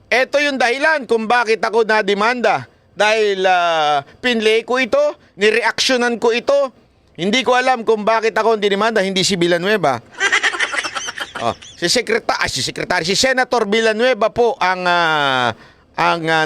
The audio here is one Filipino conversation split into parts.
Ito yung dahilan kung bakit ako nademanda. Dahil pinlay ko ito, nireaksyonan ko ito. Hindi ko alam kung bakit ako dinimanda, hindi si Villanueva. Si Senator Villanueva po ang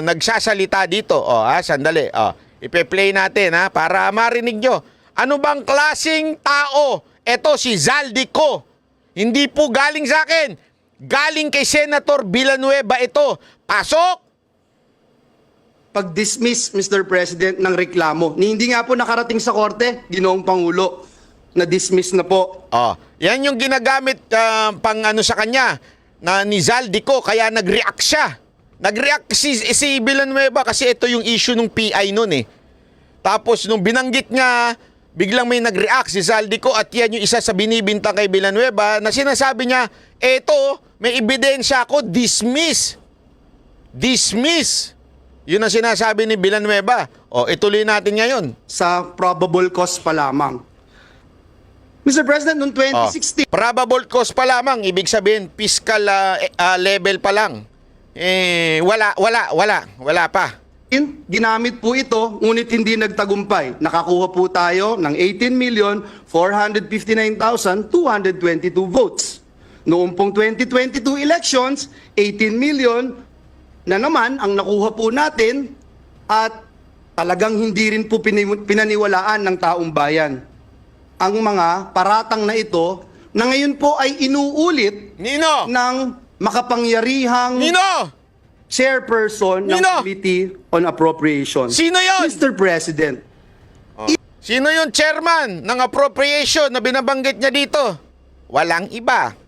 nagsasalita dito. Sandali. Ipe-play natin para marinig nyo. Ano bang klaseng tao? Ito si Zaldico. Hindi po galing sa akin. Galing kay Senator Villanueva ito. Pasok! Pag-dismiss, Mr. President, ng reklamo. Hindi nga po nakarating sa korte, Ginoong Pangulo. Na-dismiss na po. Yan yung ginagamit pang sa kanya na ni Zaldico, kaya nag-react siya. Nag-react si Villanueva kasi ito yung issue ng PI noon eh. Tapos nung binanggit niya, biglang may nag-react si Zaldico at yan yung isa sa binibintang kay Villanueva na sinasabi niya, eto, may ebidensya ako, dismiss. Dismiss. Yun ang sinasabi ni Villanueva. Ituloy natin ngayon. Sa probable cause pa lamang. Mr. President, noong 2016, Probable cause pa lamang. Ibig sabihin, fiscal level pa lang. Wala pa. ginamit po ito, ngunit hindi nagtagumpay. Nakakuha po tayo ng 18,459,222 votes. Noong pong 2022 elections, 18 million na naman ang nakuha po natin at talagang hindi rin po pinaniwalaan ng taong bayan. Ang mga paratang na ito na ngayon po ay inuulit Nino! ng makapangyarihang chairperson ng Nino! Committee on Appropriations. Sino yon? Mr. President, Sino yung chairman ng appropriation na binabanggit niya dito? Walang iba.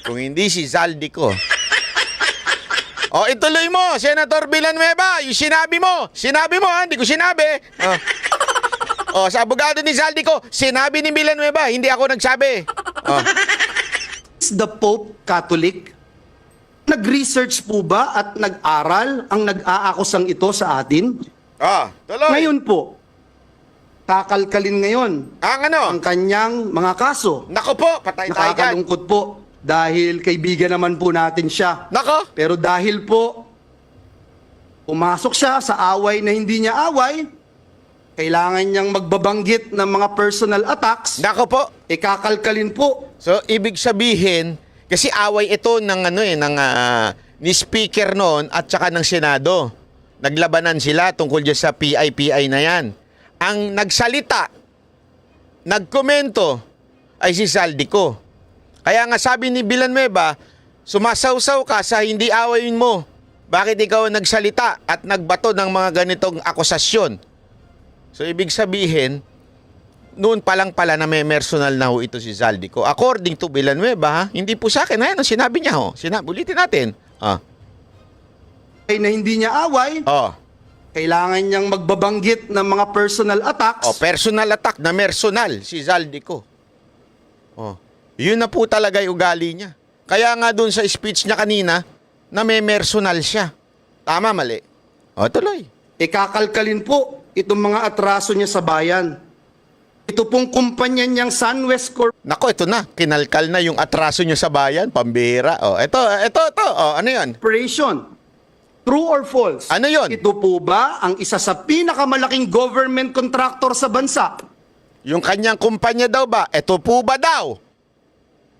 Kung hindi si Zaldico. Ituloy mo, Senator Villanueva, yung sinabi mo. Sinabi mo, hindi ko sinabi. Sa abogado ni Zaldico, sinabi ni Villanueva, hindi ako nagsabi. is the Pope Catholic? Nag-research po ba at nag-aral ang nag-aakusang ito sa atin? Tuloy. Ngayon po, kakalkalin ngayon ang kanyang mga kaso. Nako po, patay tayo dyan. Nakakalungkot po dahil kaibigan naman po natin siya. Nako. Pero dahil po pumasok siya sa away na hindi niya away, kailangan niyang magbabanggit ng mga personal attacks. Nako po. Kakalkalin po. So, ibig sabihin, kasi away ito ng ni speaker noon at saka ng Senado. Naglabanan sila tungkol dyan sa PI na yan. Ang nagsalita, nagkomento ay si Zaldico. Kaya nga sabi ni Villanueva, sumasawsaw ka sa hindi awayin mo. Bakit ikaw nagsalita at nagbato ng mga ganitong akusasyon? So, ibig sabihin, noon pa lang pala na may personal na ho ito si Zaldico. According to Villanueva, hindi po sa akin. Ayan ang sinabi niya ho. Ulitin natin. Ay na hindi niya away, kailangan niyang magbabanggit ng mga personal attacks. Personal attack na personal si Zaldico. Yun na po talaga yung ugali niya. Kaya nga doon sa speech niya kanina, na may personal siya. Tama, mali? Tuloy. Kakalkalin po itong mga atraso niya sa bayan. Ito pong kumpanya niyang SunWest Corp. Nako, ito na. Kinalkal na yung atraso niya sa bayan. Pambira. Ito. Ano yan? Corporation. True or false? Ano yun? Ito po ba ang isa sa pinakamalaking government contractor sa bansa? Yung kanyang kumpanya daw ba? Ito po ba daw?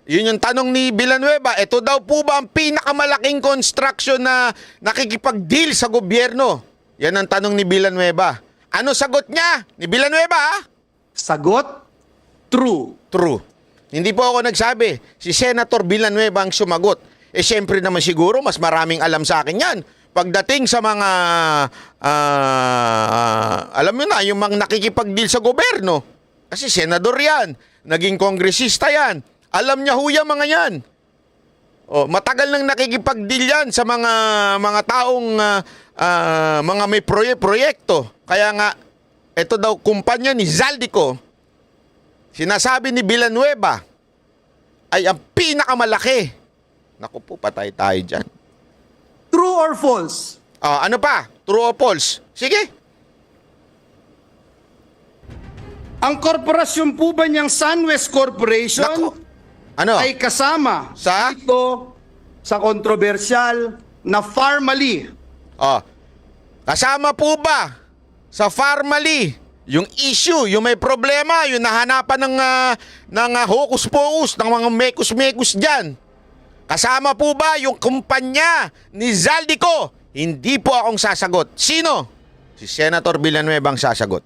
Yun yung tanong ni Villanueva. Ito daw po ba ang pinakamalaking construction na nakikipag-deal sa gobyerno? Yan ang tanong ni Villanueva. Ano sagot niya ni Villanueva? Sagot, true. True. Hindi po ako nagsabi. Si Senator Villanueva ang sumagot. Siyempre naman siguro, mas maraming alam sa akin yan. Pagdating sa mga, alam mo na, yung mga nakikipag-deal sa gobyerno. Kasi senador yan. Naging kongresista yan. Alam niya huya mga yan. Matagal nang nakikipag-deal yan sa mga taong mga may proyekto. Kaya nga, ito daw kumpanya ni Zaldico, sinasabi ni Villanueva, ay ang pinakamalaki. Naku po, patay tayo dyan. True or false? Ano pa? True or false? Sige. Ang korporasyon po ba niyang SunWest Corporation Naku. Ano? ay kasama Sa? dito sa kontrobersyal na Farmally. Oh. Kasama po ba sa Farmally yung issue, yung may problema, yung nahanapan ng hokus-pokus, ng mga mekus-mekus dyan? Kasama po ba yung kumpanya ni Zaldico? Hindi po akong sasagot. Sino? Si Senator Villanueva ang sasagot.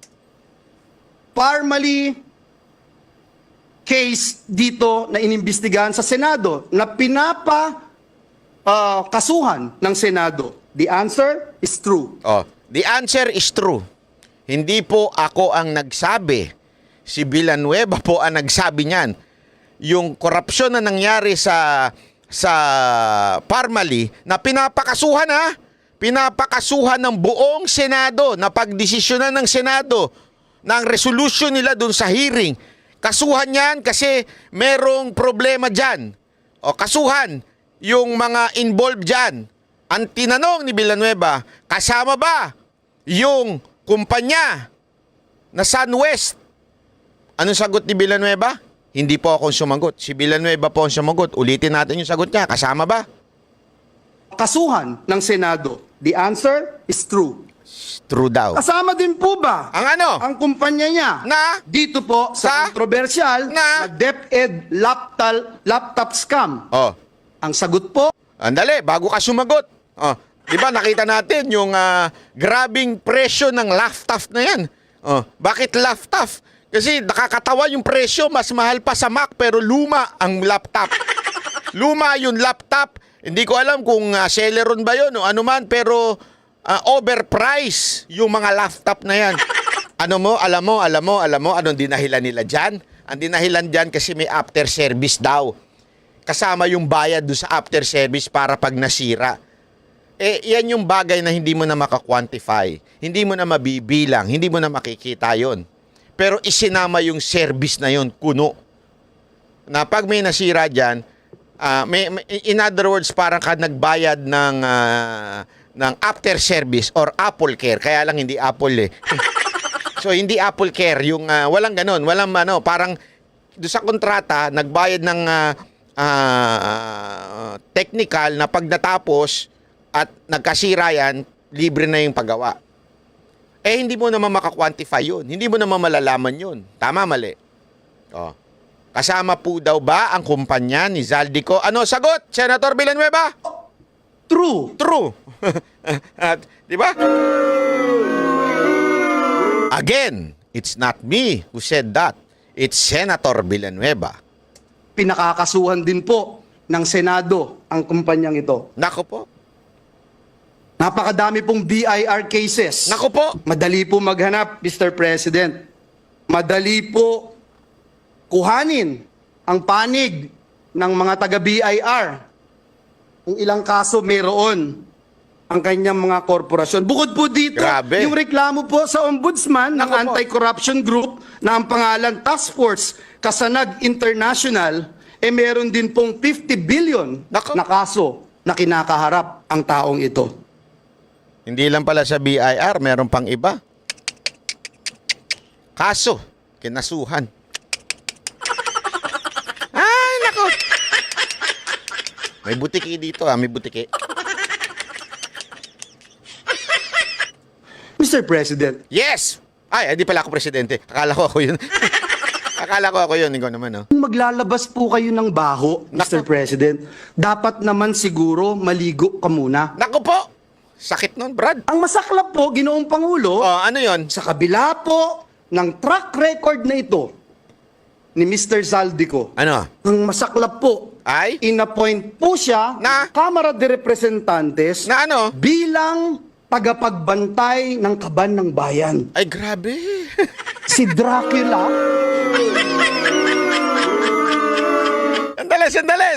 Farmally case dito na inimbestigahan sa Senado na kasuhan ng Senado. The answer is true. Oh, the answer is true. Hindi po ako ang nagsabi. Si Villanueva po ang nagsabi niyan. Yung korupsyon na nangyari sa Farmally na pinapakasuhan ng buong Senado, na pagdesisyonan ng Senado ng resolution nila dun sa hearing. Kasuhan yan kasi merong problema dyan. O kasuhan yung mga involved dyan. Ang tinanong ni Villanueva, kasama ba yung kumpanya na SunWest? Anong sagot ni Villanueva? Hindi po akong sumagot. Si Villanueva po ang sumagot. Ulitin natin yung sagot niya. Kasama ba? Kasuhan ng Senado. The answer is true. True daw. Kasama din po ba Ang ano? ang kumpanya niya Na? dito po Sa? sa kontrobersyal Na? na DepEd laptop scam? Oh, Ang sagot po, andali, bago ka sumagot. Oh, di ba nakita natin yung grabing presyo ng laptop na yan. Oh, bakit laptop? Kasi nakakatawa yung presyo, mas mahal pa sa Mac pero luma ang laptop. Luma yung laptop. Hindi ko alam kung Celeron ba yun o ano man, pero overpriced yung mga laptop na yan. Alam mo, anong dinahilan nila dyan? Ang dinahilan dyan kasi may after service daw. Kasama yung bayad doon sa after service para pag nasira. Yan yung bagay na hindi mo na makakwantify. Hindi mo na mabibilang. Hindi mo na makikita yon. Pero isinama yung service na yon, kuno. Na pag may nasira dyan, in other words, parang ka nagbayad ng after service or Apple Care. Kaya lang hindi Apple eh. So hindi Apple Care. Yung walang ganon. Walang parang doon sa kontrata, nagbayad ng technical na pagdatapos at nagkasira yan, libre na yung paggawa. Hindi mo naman makakwantify yun. Hindi mo naman malalaman yun. Tama, mali? Oh. Kasama po daw ba ang kumpanya ni Zaldico? Ano sagot, Senator Villanueva? true. True. Di ba? Again, it's not me who said that. It's Senator Villanueva. Pinakakasuhan din po ng Senado ang kumpanyang ito. Nako po. Napakadami pong BIR cases. Nako po. Madali po maghanap, Mr. President. Madali po kuhanin ang panig ng mga taga-BIR. Kung ilang kaso mayroon ang kanyang mga korporasyon. Bukod po dito, Grabe. yung reklamo po sa ombudsman ng Nako po. anti-corruption group na ang pangalan Task Force Kasanag International, meron din pong 50 billion Nako. na kaso na kinakaharap ang taong ito. Hindi lang pala sa BIR, meron pang iba. Kaso, kinasuhan. Ay, nako. May butiki dito may butiki. Mr. President, Yes! Ay, hindi pala ako presidente. Akala ko ako yun. Akala ko ako yun. Ikaw naman, no? maglalabas po kayo ng baho, Mr. President, dapat naman siguro maligo ka muna. Nako po! Sakit nun, Brad. Ang masaklap po, Ginoong Pangulo, Oh, ano yon? sa kabila po ng track record na ito ni Mr. Zaldico, Ano? ang masaklap po, Ay? inappoint po siya Na? Kamara de Representantes Na ano? bilang tagapagbantay ng kaban ng bayan. Ay, grabe. Si Dracula,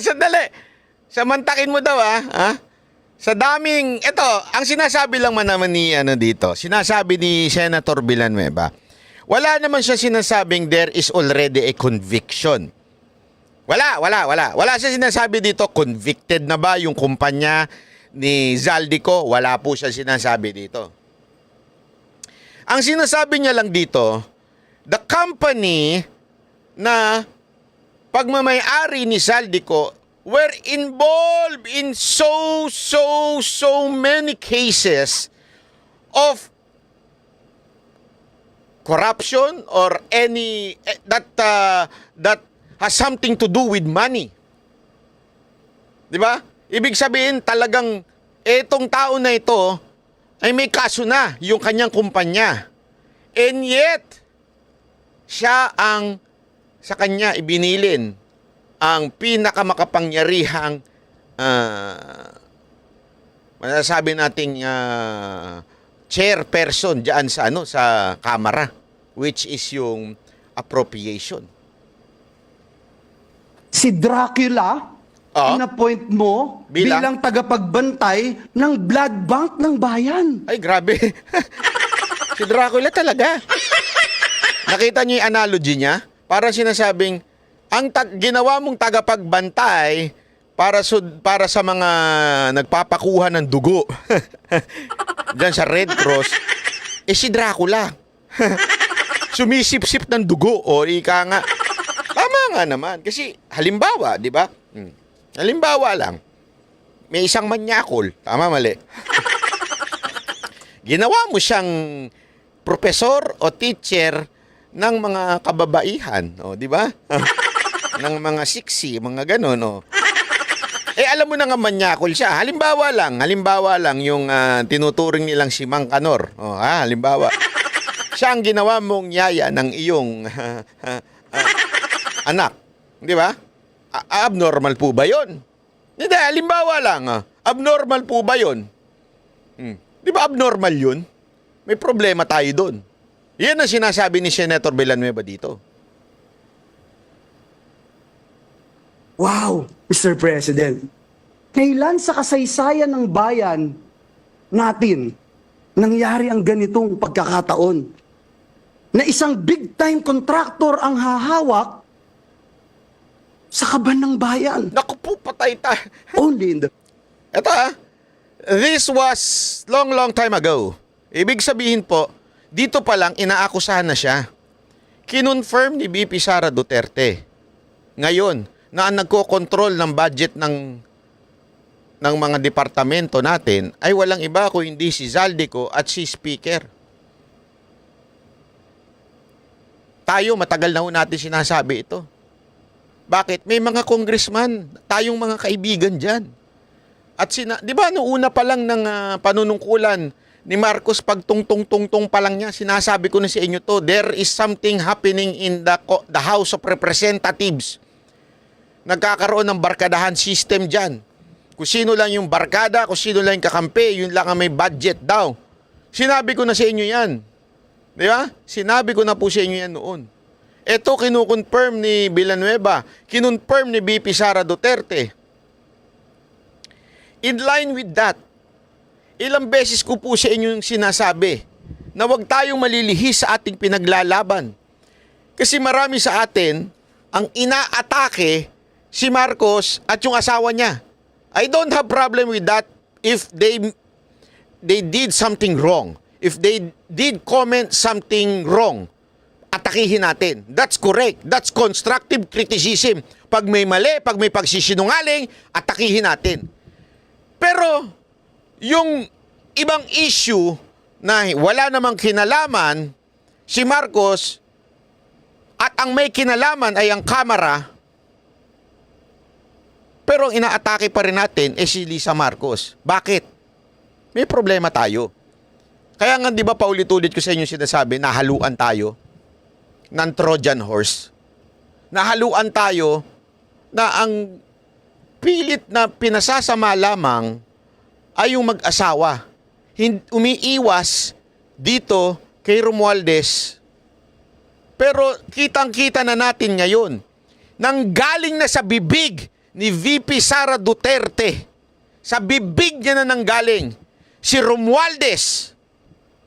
Sandali. Samantakin mo daw, ha? Sa daming, ito, ang sinasabi lang naman ni, dito, sinasabi ni Senator Villanueva, wala naman siya sinasabing there is already a conviction. Wala. Wala siya sinasabi dito, convicted na ba yung kumpanya ni Zaldico? Wala po siya sinasabi dito. Ang sinasabi niya lang dito, the company na pagmamay-ari ni Zaldico were involved in so many cases of corruption or any that has something to do with money. 'Di ba? Ibig sabihin talagang etong tao na ito ay may kaso na yung kanyang kumpanya. And yet siya ang sa kanya ibinilin ang pinakamakapangyarihang masasabi nating chairperson diyan sa sa Kamara, which is yung appropriation. Si Dracula, in-appoint mo bilang tagapagbantay ng blood bank ng bayan. Ay, grabe. Si Dracula talaga. Nakita niyo yung analogy niya? Parang sinasabing, ginawa mong tagapagbantay para sa mga nagpapakuha ng dugo. Diyan sa Red Cross, si Dracula. Sumisip-sip ng dugo. O, ika nga. Tama nga naman. Kasi, halimbawa, di ba? Halimbawa lang, may isang manyakol. Tama, mali. Ginawa mo siyang profesor o teacher ng mga kababaihan. O, di ba? Ng mga siksi, mga ganon. O. Alam mo na nga manyakol siya. Halimbawa lang yung tinuturing nilang si Mang Kanor. O, halimbawa. Siya ang ginawa mong yaya ng iyong anak. Di ba? Abnormal po ba yun? Hindi, halimbawa lang. Abnormal po ba yun? Di ba abnormal yun? May problema tayo doon. Yan ang sinasabi ni Senator Villanueva dito. Wow, Mr. President. Kailan sa kasaysayan ng bayan natin nangyari ang ganitong pagkakataon? Na isang big-time contractor ang hahawak sa kaban ng bayan. Naku po, patay tayo. Only in the... Ito this was long time ago. Ibig sabihin po, dito pa lang inaakusahan na siya. Kinonfirm ni VP Sara Duterte ngayon na ang nagko-control ng budget ng mga departamento natin ay walang iba kung hindi si Zaldico at si Speaker. Tayo, matagal na ho natin sinasabi ito. Bakit? May mga congressman, tayong mga kaibigan dyan. At di ba, noong una pa lang ng panunungkulan ni Marcos, pag tungtong pa lang niya, sinasabi ko na sa inyo to, there is something happening in the House of Representatives. Nagkakaroon ng barkadahan system dyan. Kung sino lang yung barkada, kung sino lang yung kakampi, yun lang ang may budget daw. Sinabi ko na sa inyo yan. Di ba? Sinabi ko na po sa inyo yan noon. Ito kinukonfirm ni Villanueva, kinonfirm ni VP Sara Duterte. In line with that, ilang beses ko po sa inyo yung sinasabi na huwag tayong malilihis sa ating pinaglalaban. Kasi marami sa atin ang inaatake si Marcos at yung asawa niya. I don't have problem with that if they did something wrong. If they did comment something wrong, atakihin natin. That's correct. That's constructive criticism. Pag may mali, pag may pagsisinungaling, atakihin natin. Pero, yung ibang issue na wala namang kinalaman, si Marcos, at ang may kinalaman ay ang Kamara, pero ang inaatake pa rin natin si Lisa Marcos. Bakit? May problema tayo. Kaya nga, di ba, paulit-ulit ko sa inyo sinasabi, nahaluan tayo ng Trojan horse. Nahaluan tayo na ang pilit na pinasasama lamang ay yung mag-asawa. Umiiwas dito kay Romualdez. Pero kitang-kita na natin ngayon, nang galing na sa bibig ni VP Sara Duterte, sa bibig niya na nanggaling, si Romualdez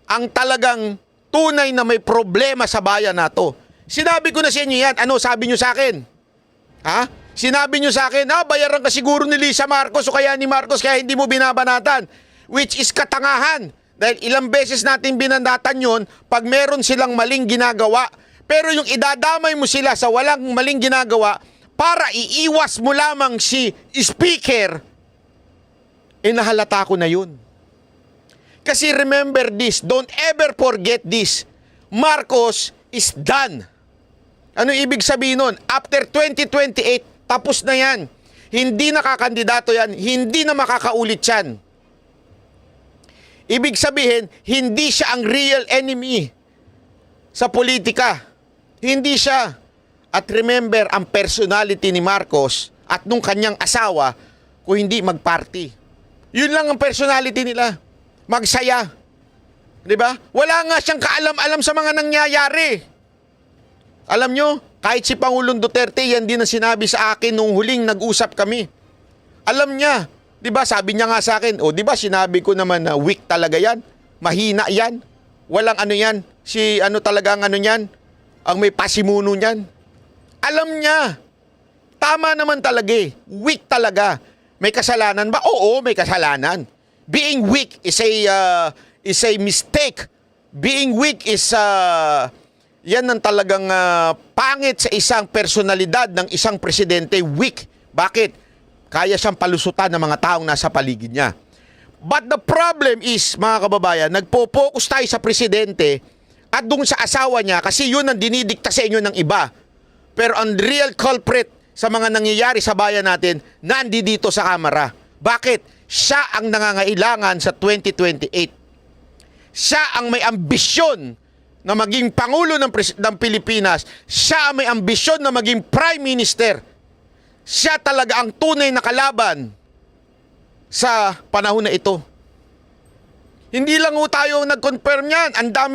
ang talagang tunay na may problema sa bayan na to. Sinabi ko na sa inyo yan. Ano sabi nyo sa akin? Ha? Sinabi nyo sa akin, bayaran ka siguro ni Lisa Marcos o kaya ni Marcos kaya hindi mo binabanatan. Which is katangahan. Dahil ilang beses natin binandatan yon pag meron silang maling ginagawa. Pero yung idadamay mo sila sa walang maling ginagawa para iiwas mo lamang si speaker, nahalata ko na yun. Kasi remember this, don't ever forget this, Marcos is done. Ano ibig sabihin nun? After 2028, tapos na yan. Hindi nakakandidato yan, hindi na makakaulit yan. Ibig sabihin, hindi siya ang real enemy sa politika. Hindi siya. At remember, ang personality ni Marcos at nung kanyang asawa, kung hindi magparty. Yun lang ang personality nila. Magsaya. Di ba? Wala nga siyang kaalam-alam sa mga nangyayari. Alam nyo, kahit si Pangulong Duterte, yan din ang sinabi sa akin nung huling nag-usap kami. Alam niya. Di ba? Sabi niya nga sa akin, di ba sinabi ko naman na weak talaga yan? Mahina yan? Walang ano yan? Si ano talaga ang ano yan? Ang may pasimuno niyan? Alam niya. Tama naman talaga eh. Weak talaga. May kasalanan ba? Oo, may kasalanan. Being weak is a mistake. Being weak is yan ang talagang pangit sa isang personalidad ng isang presidente. Weak. Bakit? Kaya siyang palusutan ng mga taong nasa paligid niya. But the problem is, mga kababayan, nagpo-focus tayo sa presidente at dun sa asawa niya kasi yun ang dinidikta sa inyo ng iba. Pero ang real culprit sa mga nangyayari sa bayan natin, nandito sa kamera. Bakit? Siya ang nangangailangan sa 2028. Siya ang may ambisyon na maging Pangulo ng Pilipinas. Siya ang may ambisyon na maging Prime Minister. Siya talaga ang tunay na kalaban sa panahon na ito. Hindi lang tayo nag-confirm yan. Ang dami